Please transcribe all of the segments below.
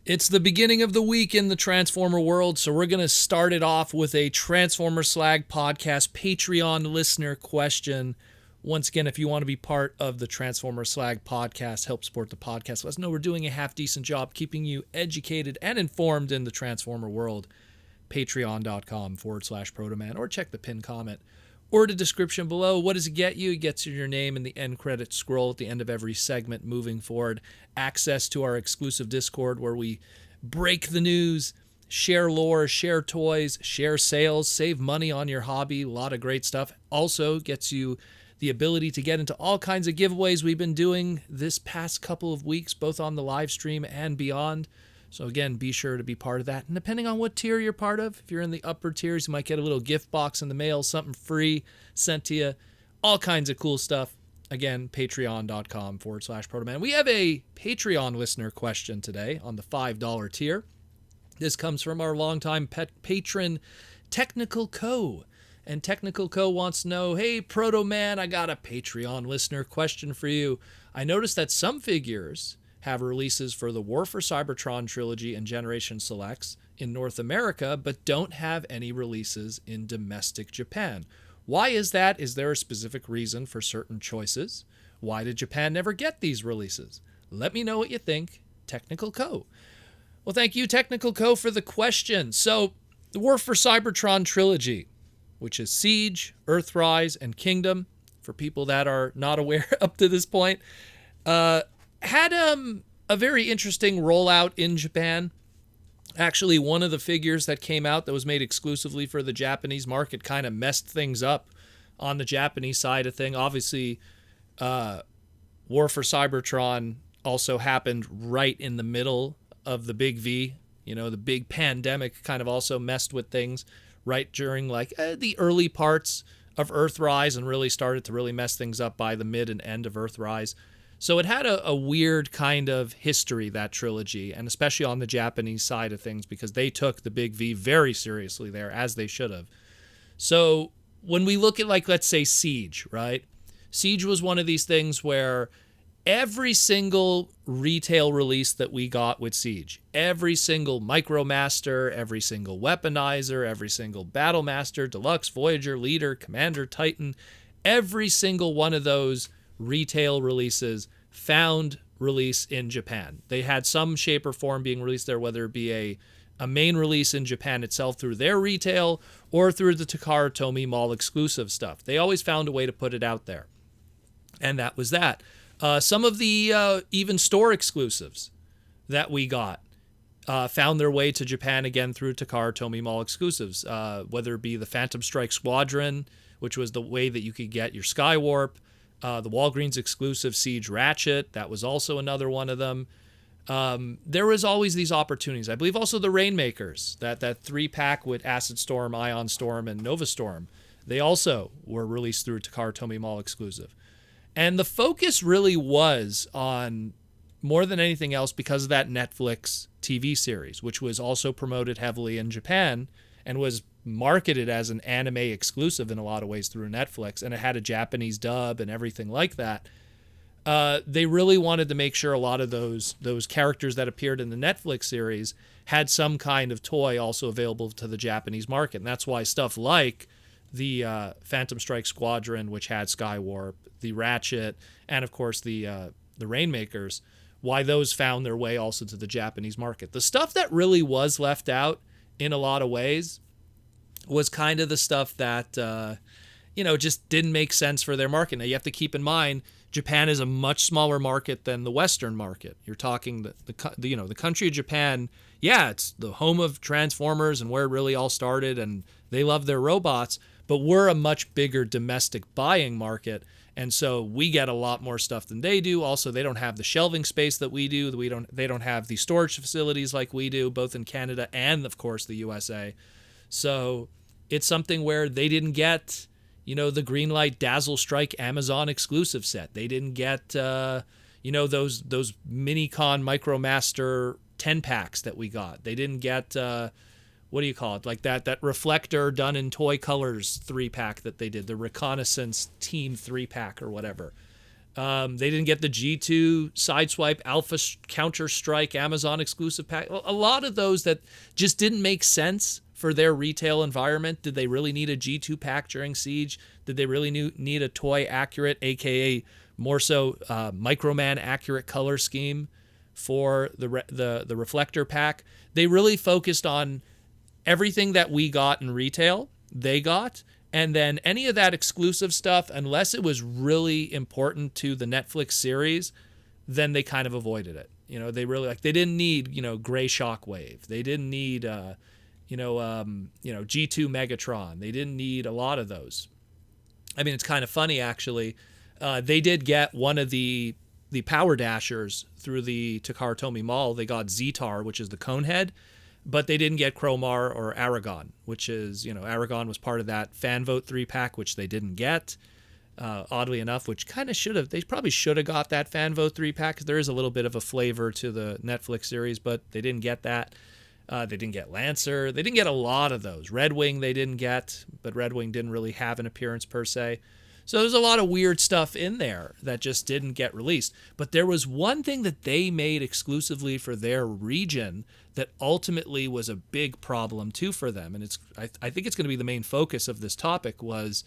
It's the beginning of the week in the Transformer world, so we're going to start it off with a Transformer Slag podcast Patreon listener question. Once again, if you want to be part of the Transformer Slag podcast, help support the podcast, let us know we're doing a half-decent job keeping you educated and informed in the Transformer world. Patreon.com/Protoman, or check the pinned comment or the description below. What does it get you? It gets you your name in the end credit scroll at the end of every segment moving forward. Access to our exclusive Discord where we break the news, share lore, share toys, share sales, save money on your hobby. A lot of great stuff. Also gets you the ability to get into all kinds of giveaways we've been doing this past couple of weeks, both on the live stream and beyond. So again, be sure to be part of that. And depending on what tier you're part of, if you're in the upper tiers, you might get a little gift box in the mail, something free sent to you, all kinds of cool stuff. Again, patreon.com/Protoman. We have a Patreon listener question today on the $5 tier. This comes from our longtime patron, Technical Co. And Technical Co wants to know, hey, Protoman, I got a Patreon listener question for you. I noticed that some figures have releases for the War for Cybertron Trilogy and Generation Selects in North America, but don't have any releases in domestic Japan. Why is that? Is there a specific reason for certain choices? Why did Japan never get these releases? Let me know what you think, Technical Co. Well, thank you, Technical Co, for the question. So, the War for Cybertron Trilogy, which is Siege, Earthrise, and Kingdom, for people that are not aware up to this point, had a very interesting rollout in Japan. Actually, one of the figures that came out that was made exclusively for the Japanese market kind of messed things up on the Japanese side of thing. Obviously, War for Cybertron also happened right in the middle of the Big V. You know, the big pandemic kind of also messed with things right during the early parts of Earthrise and really started to really mess things up by the mid and end of Earthrise. So it had a weird kind of history, that trilogy, and especially on the Japanese side of things, because they took the Big V very seriously there, as they should have. So when we look at, let's say Siege, right? Siege was one of these things where every single retail release that we got with Siege, every single Micromaster, every single Weaponizer, every single Battlemaster, Deluxe, Voyager, Leader, Commander, Titan, every single one of those retail releases found release in Japan. They had some shape or form being released there, whether it be a main release in Japan itself through their retail or through the Takara-Tomy mall exclusive stuff. They always found a way to put it out there. And that was that. Some of the even store exclusives that we got found their way to Japan again through Takara-Tomy mall exclusives, whether it be the Phantom Strike Squadron, which was the way that you could get your Skywarp, the Walgreens exclusive Siege Ratchet, that was also another one of them. There was always these opportunities. I believe also the Rainmakers, that 3-pack with Acid Storm, Ion Storm, and Nova Storm, they also were released through Takara-Tomy mall exclusive. And the focus really was on, more than anything else, because of that Netflix TV series, which was also promoted heavily in Japan and was marketed as an anime exclusive in a lot of ways through Netflix, and it had a Japanese dub and everything like that. They really wanted to make sure a lot of those characters that appeared in the Netflix series had some kind of toy also available to the Japanese market. And that's why stuff like the Phantom Strike Squadron, which had Skywarp, the Ratchet, and of course the Rainmakers, why those found their way also to the Japanese market. The stuff that really was left out in a lot of ways was kind of the stuff that, just didn't make sense for their market. Now, you have to keep in mind, Japan is a much smaller market than the Western market. You're talking the country of Japan. Yeah, it's the home of Transformers and where it really all started, and they love their robots, but we're a much bigger domestic buying market. And so we get a lot more stuff than they do. Also, they don't have the shelving space that we do. They don't have the storage facilities like we do, both in Canada and, of course, the USA. So it's something where they didn't get, the Greenlight Dazzle Strike Amazon exclusive set. They didn't get, those Minicon Micromaster 10-packs that we got. They didn't get, that Reflector done in toy colors 3-pack that they did, the Reconnaissance Team 3-pack or whatever. They didn't get the G2 Sideswipe Alpha Counter-Strike Amazon exclusive pack. A lot of those that just didn't make sense for their retail environment. Did they really need a G2 pack during Siege? Did they really need a toy accurate, aka more so Microman accurate color scheme for the reflector pack? They really focused on everything that we got in retail, they got. And then any of that exclusive stuff, unless it was really important to the Netflix series, then they kind of avoided it. You know, they didn't need, Gray Shockwave. They didn't need, G2 Megatron. They didn't need a lot of those. I mean, it's kind of funny, actually. They did get one of the Power Dashers through the Takara-Tomy Mall. They got Zetar, which is the Conehead. But they didn't get Chromar or Aragon, which is, Aragon was part of that fan vote 3-pack, which they didn't get, oddly enough, which kind of they probably should have got that fan vote 3-pack, because there is a little bit of a flavor to the Netflix series, but they didn't get that. They didn't get Lancer. They didn't get a lot of those. Red Wing they didn't get, but Red Wing didn't really have an appearance per se. So there's a lot of weird stuff in there that just didn't get released. But there was one thing that they made exclusively for their region that ultimately was a big problem too for them. And I think it's going to be the main focus of this topic was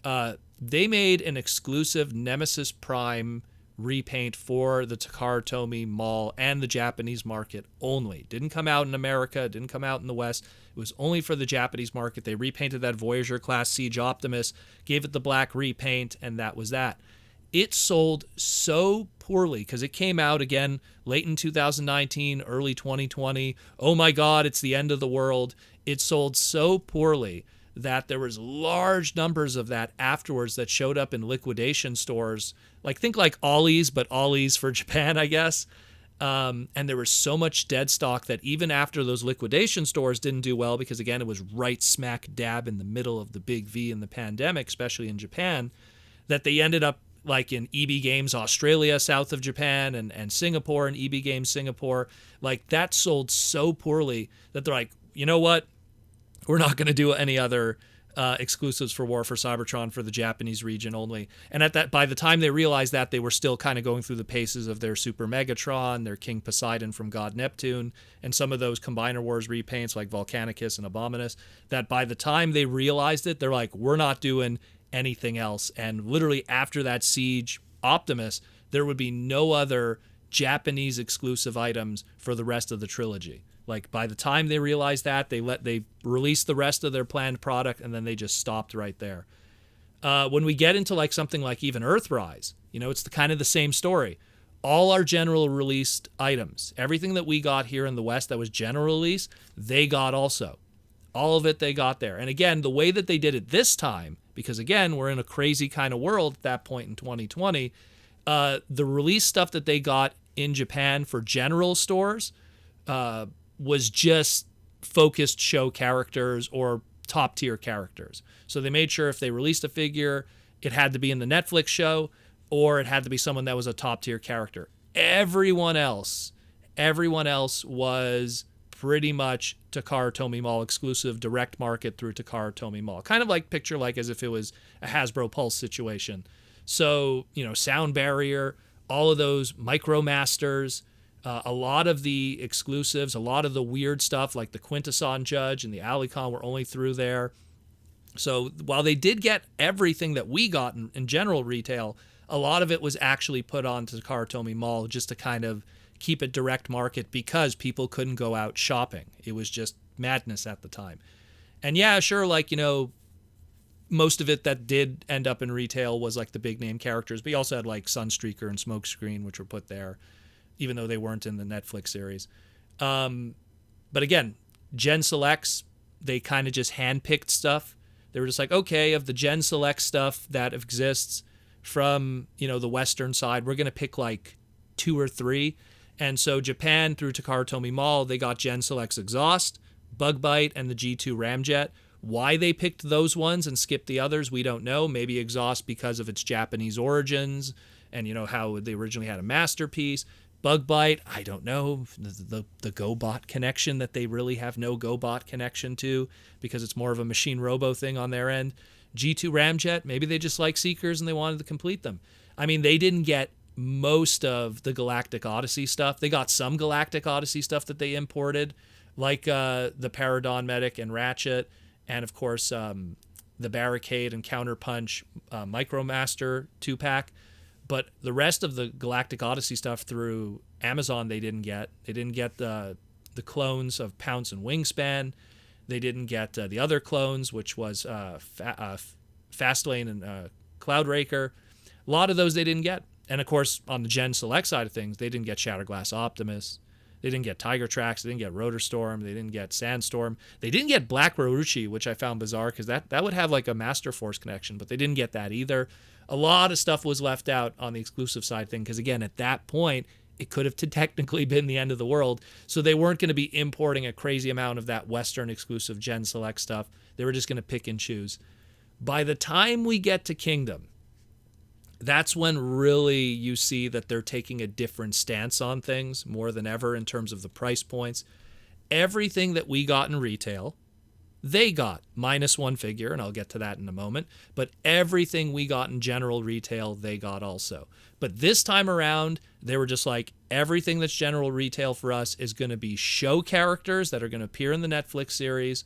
they made an exclusive Nemesis Prime repaint for the Takara-Tomy Mall and the Japanese market only. Didn't come out in America, didn't come out in the West. It was only for the Japanese market. They repainted that Voyager class Siege Optimus, gave it the black repaint, and that was that. It sold so poorly because it came out again late in 2019, early 2020. Oh my God, it's the end of the world. It sold so poorly that there was large numbers of that afterwards that showed up in liquidation stores. Think Ollie's, but Ollie's for Japan, I guess. And there was so much dead stock that even after those liquidation stores didn't do well, because again, it was right smack dab in the middle of the big V in the pandemic, especially in Japan, that they ended up in EB Games Australia, south of Japan, and Singapore, and EB Games Singapore. That sold so poorly that they're like, you know what? We're not going to do any other exclusives for War for Cybertron for the Japanese region only. And by the time they realized that, they were still kind of going through the paces of their Super Megatron, their King Poseidon from God Neptune, and some of those Combiner Wars repaints like Volcanicus and Abominus, that by the time they realized it, they're like, we're not doing anything else. And literally after that Siege Optimus, there would be no other Japanese exclusive items for the rest of the trilogy. By the time they realized that, they released the rest of their planned product, and then they just stopped right there. When we get into something like even Earthrise, it's kind of the same story. All our general released items, everything that we got here in the West that was general release, they got also. All of it they got there. And again, the way that they did it this time, because again, we're in a crazy kind of world at that point in 2020, the release stuff that they got in Japan for general stores was just focused show characters or top tier characters. So they made sure if they released a figure, it had to be in the Netflix show, or it had to be someone that was a top tier character. Everyone else was pretty much Takara-Tomy Mall exclusive, direct market through Takara-Tomy Mall. Kind of picture as if it was a Hasbro Pulse situation. So, Sound Barrier, all of those Micromasters, a lot of the exclusives, a lot of the weird stuff like the Quintesson Judge and the Alicon were only through there. So while they did get everything that we got in general retail, a lot of it was actually put on to Takara-Tomy Mall just to kind of keep it direct market because people couldn't go out shopping. It was just madness at the time. And yeah, sure, most of it that did end up in retail was the big name characters, but you also had Sunstreaker and Smokescreen, which were put there, even though they weren't in the Netflix series. But again, Gen Selects, they kind of just handpicked stuff. They were just okay, of the Gen Select stuff that exists from, the Western side, we're going to pick 2 or 3. And so Japan, through Takara-Tomy Mall, they got Gen Select's Exhaust, Bug Bite, and the G2 Ramjet. Why they picked those ones and skipped the others, we don't know. Maybe Exhaust because of its Japanese origins and, how they originally had a masterpiece. Bug Bite, I don't know, the GoBot connection that they really have no GoBot connection to because it's more of a machine robo thing on their end. G2 Ramjet, maybe they just like Seekers and they wanted to complete them. I mean, they didn't get most of the Galactic Odyssey stuff. They got some Galactic Odyssey stuff that they imported, like the Paradon Medic and Ratchet, and of course the Barricade and Counterpunch Micromaster 2-pack. But the rest of the Galactic Odyssey stuff through Amazon they didn't get. They didn't get the clones of Pounce and Wingspan. They didn't get the other clones, which was Fastlane and Cloudraker. A lot of those they didn't get. And of course, on the Gen Select side of things, they didn't get Shatterglass Optimus. They didn't get Tiger Tracks. They didn't get Rotor Storm. They didn't get Sandstorm. They didn't get Black Roruchi, which I found bizarre because that would have like a Master Force connection, but they didn't get that either. A lot of stuff was left out on the exclusive side thing because, again, at that point, it could have technically been the end of the world. So they weren't going to be importing a crazy amount of that Western exclusive Gen Select stuff. They were just going to pick and choose. By the time we get to Kingdom, that's when really you see that they're taking a different stance on things more than ever in terms of the price points. Everything that we got in retail, they got minus one figure, and I'll get to that in a moment. But everything we got in general retail, they got also. But this time around, they were just like, everything that's general retail for us is going to be show characters that are going to appear in the Netflix series,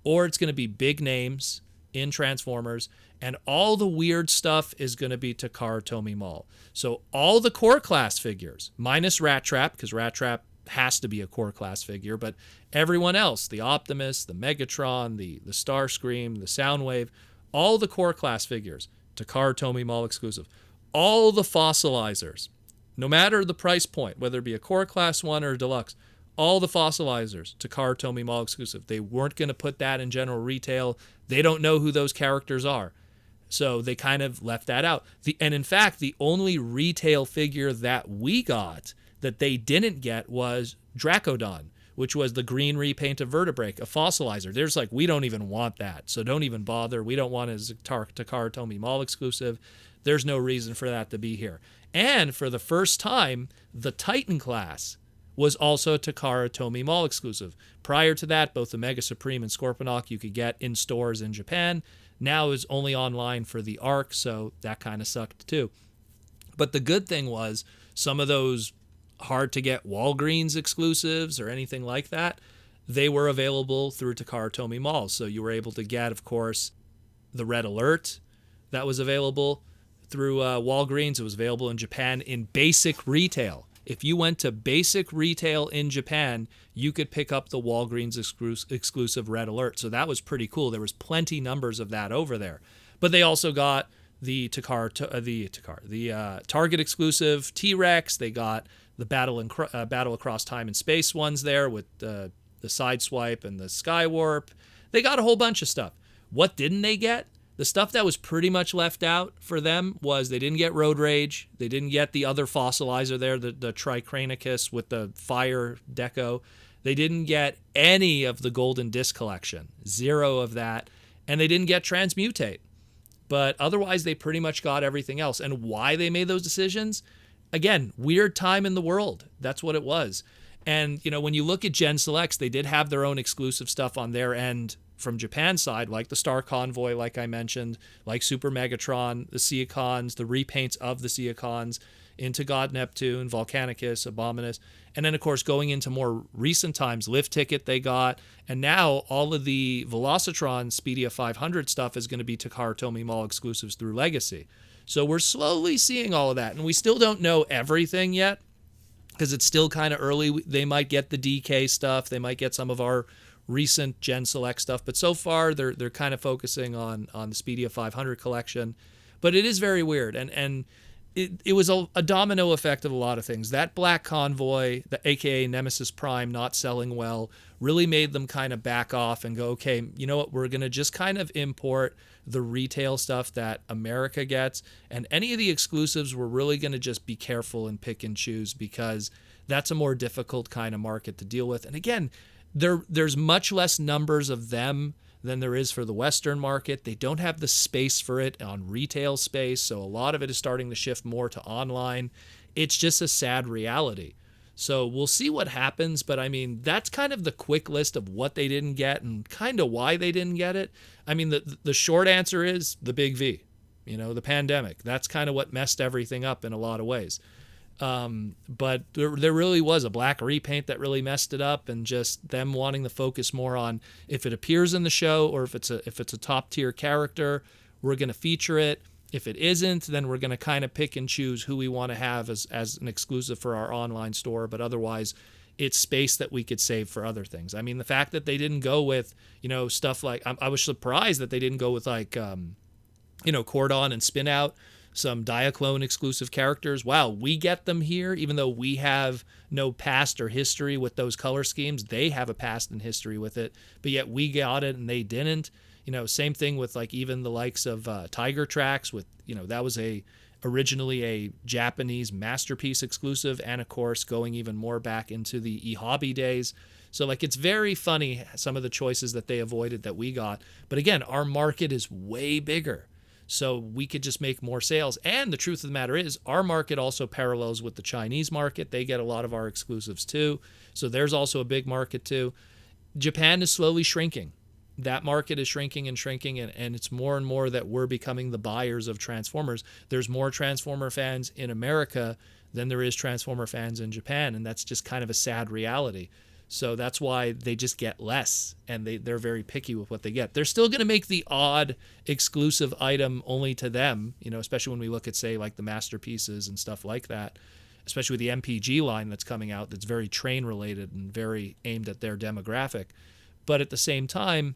or it's going to be big names in Transformers, and all the weird stuff is going to be Takara-Tomy Mall. So all the core class figures, minus Rat Trap, because Rat Trap has to be a core class figure, but everyone else, the Optimus, the Megatron, the Starscream, the Soundwave, all the core class figures, Takara-Tomy Mall exclusive. All the fossilizers, no matter the price point, whether it be a core class one or a deluxe, all the fossilizers, Takara-Tomy Mall exclusive. They weren't going to put that in general retail. They don't know who those characters are. So they kind of left that out. And in fact, the only retail figure that we got that they didn't get was Dracodon, which was the green repaint of Vertebrae, a fossilizer. There's like, we don't even want that, so don't even bother. We don't want it as a Takara-Tomy Mall exclusive. There's no reason for that to be here. And for the first time, the Titan class was also a Takara-Tomy Mall exclusive. Prior to that, both the Mega Supreme and Scorponok you could get in stores in Japan. Now is only online for the Arc, so that kind of sucked too. But the good thing was some of those hard-to-get Walgreens exclusives or anything like that, they were available through Takara-Tomy Mall. So you were able to get, of course, the Red Alert that was available through Walgreens. It was available in Japan in basic retail. If you went to basic retail in Japan, you could pick up the Walgreens exclusive Red Alert. So that was pretty cool. There was plenty numbers of that over there. But they also got the Target exclusive T-Rex. They got the Battle Across Time and Space ones there with the Sideswipe and the Skywarp. They got a whole bunch of stuff. What didn't they get? The stuff that was pretty much left out for them was they didn't get Road Rage. They didn't get the other fossilizer there, the Tricranicus with the fire deco. They didn't get any of the Golden Disc collection. Zero of that. And they didn't get Transmutate. But otherwise, they pretty much got everything else. And why they made those decisions? Again, weird time in the world. That's what it was. And, you know, when you look at Gen Selects, they did have their own exclusive stuff on their end from Japan's side, like the Star Convoy, like I mentioned, like Super Megatron, the Seacons, the repaints of the Seacons into God Neptune, Volcanicus, Abominus. And then, of course, going into more recent times, Lift Ticket they got. And now all of the Velocitron Speedia 500 stuff is going to be Takara-Tomy Mall exclusives through Legacy. So we're slowly seeing all of that. And we still don't know everything yet because it's still kind of early. They might get the DK stuff. They might get some of our recent Gen Select stuff. But so far, they're kind of focusing on the Speedia 500 collection. But it is very weird. And it was a domino effect of a lot of things. That Black Convoy, the AKA Nemesis Prime, not selling well, really made them kind of back off and go, okay, you know what, we're going to just kind of import the retail stuff that America gets. And any of the exclusives, we're really going to just be careful and pick and choose because that's a more difficult kind of market to deal with. And again, there's much less numbers of them than there is for the Western market. They don't have the space for it on retail space, so a lot of it is starting to shift more to online. It's just a sad reality. So we'll see what happens, but I mean, that's kind of the quick list of what they didn't get and kind of why they didn't get it. I mean, the short answer is the Big V. the pandemic. That's kind of what messed everything up in a lot of ways. But there really was a black repaint that really messed it up, and just them wanting to focus more on if it appears in the show or if it's a top tier character, we're going to feature it. If it isn't, then we're going to kind of pick and choose who we want to have as an exclusive for our online store. But otherwise, it's space that we could save for other things. I mean, the fact that they didn't go with, stuff like, I was surprised that they didn't go with like, Cordon and Spin Out, some Diaclone exclusive characters. Wow, we get them here, even though we have no past or history with those color schemes. They have a past and history with it, but yet we got it and they didn't. Same thing with like even the likes of Tiger Tracks with, that was originally a Japanese Masterpiece exclusive, and of course going even more back into the eHobby days. So like it's very funny some of the choices that they avoided that we got. But again, our market is way bigger, so we could just make more sales. And the truth of the matter is our market also parallels with the Chinese market. They get a lot of our exclusives too. So there's also a big market too. Japan is slowly shrinking. That market is shrinking and shrinking, and it's more and more that we're becoming the buyers of Transformers. There's more Transformer fans in America than there is Transformer fans in Japan, and that's just kind of a sad reality. So that's why they just get less, and they're very picky with what they get. They're still going to make the odd exclusive item only to them, especially when we look at, say, like the Masterpieces and stuff like that, especially with the MPG line that's coming out that's very train-related and very aimed at their demographic. But at the same time,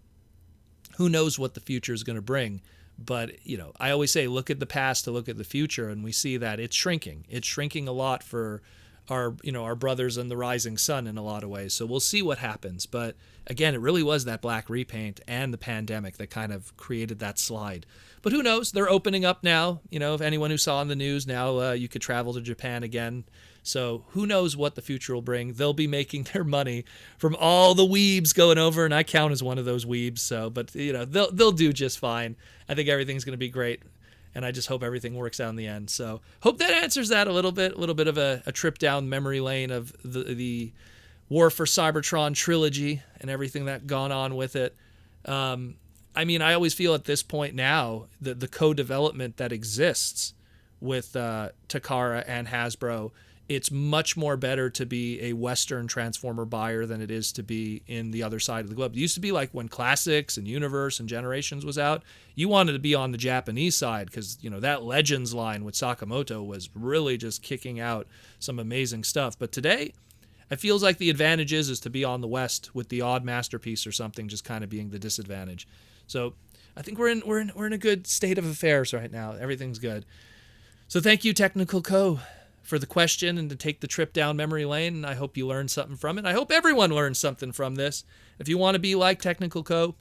who knows what the future is going to bring. But, I always say look at the past to look at the future, and we see that it's shrinking. It's shrinking a lot for our brothers in the rising sun in a lot of ways. So we'll see what happens. But again, it really was that black repaint and the pandemic that kind of created that slide. But who knows? They're opening up now. If anyone who saw in the news now, you could travel to Japan again. So who knows what the future will bring. They'll be making their money from all the weebs going over, and I count as one of those weebs. So, but they'll do just fine. I think everything's going to be great. And I just hope everything works out in the end. So hope that answers that a little bit of a trip down memory lane of the War for Cybertron trilogy and everything that gone on with it. I mean, I always feel at this point now that the co-development that exists with Takara and Hasbro, it's much more better to be a Western Transformer buyer than it is to be in the other side of the globe. It used to be like when Classics and Universe and Generations was out, you wanted to be on the Japanese side because, that Legends line with Sakamoto was really just kicking out some amazing stuff. But today, it feels like the advantage is to be on the West with the odd Masterpiece or something just kind of being the disadvantage. So I think we're in a good state of affairs right now. Everything's good. So thank you, Technical Co., for the question and to take the trip down memory lane. And I hope you learned something from it. I hope everyone learned something from this. If you want to be like Technical Co.,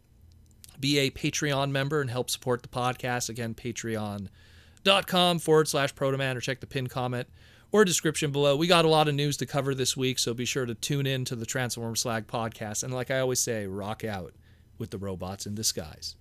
be a Patreon member and help support the podcast. Again, patreon.com/Protoman, or check the pinned comment or description below. We got a lot of news to cover this week, so be sure to tune in to the Transformer Slag podcast. And like I always say, rock out with the robots in disguise.